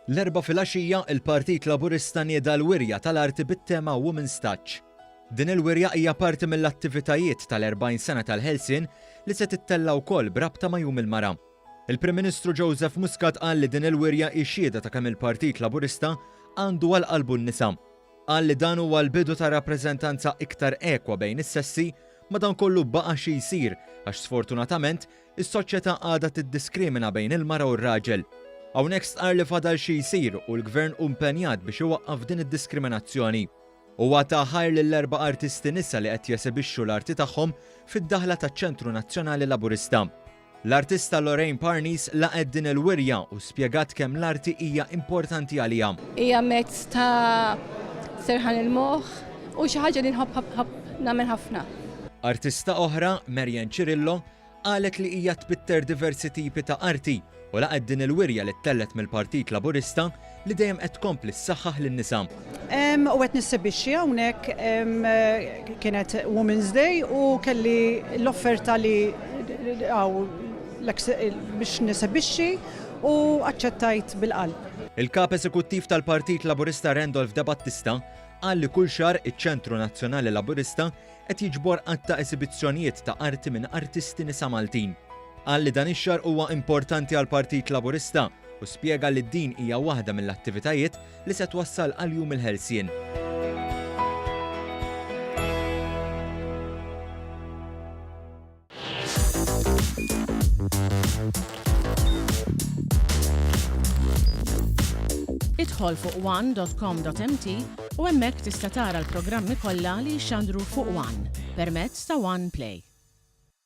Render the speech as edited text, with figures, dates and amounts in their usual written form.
L-4 filgħaxija il-Partit Laburista nieda l-wirja tal-arti bit-tema Women's Touch. Din il-wirja hija parti mill-attivitajiet tal-40 sena tal-Ħelsien li se tittella wkoll b'rabta ma' Jum il-Mara. Il-Prim Ministru Joseph Muscat qal li din il-wirja xhieda ta' kemm il-Partit Laburista għandu għal qalbu n-nisa. Qal li dan huwa l-bidu ta' rappreżentanza iktar ekwa bejn is-sessi, madankollu baqa' xi jsir għax sfortunatament is-soċjetà għadha tiddiskrimina bejn il-mara u r-raġel. Hawnhekk stqar li fadal xi jsir u l-Gvern impenjat biex iwaqqaf din id-diskriminazzjoni. Huwa ta' ħajr lill-4 artisti nisa li qed jesibixxu l-arti tagħhom fid-daħla taċ-Ċentru Nazzjonali Laburista. L-artista Lorraine Parnis laqgħet din il-wirja u spjegat kemm l-arti hija importanti għaliha. Hija mezz ta' serħan il-moħħ u xi ħaġa li nħobb nagħmel ħafna. Artista oħra, Marian Cirillo, qalet li hija tbitter diversi tipi ta' arti u laqgħet din il-wirja li ttellet mill-Partit Laburista li dejjem qed tkompli ssaħħaħ lin-nisa. U qed nissibixxi hawnhekk kienet Women's Day u kelli l-offerta li biex nisibixxi u aċċettajt bil-qalb. Il-kap eżekuttiv tal-Partit Laburista Randolph De Battista qal li kull xahar iċ-Ċentru Nazzjonali Laburista qed jiġbor qatt esibizzjonijiet ta' arti minn artisti nisa Maltin. Qal li dan ix-xahar huwa importanti għall-Partit Laburista u spjega li din hija waħda mill-attivitajiet li se twassal għal Jum il-Ħelsien. Idħol fuq one.com.mt u hemmhekk tista' tara l-programmi kollha li jxandru fuq One permezz ta' One Play.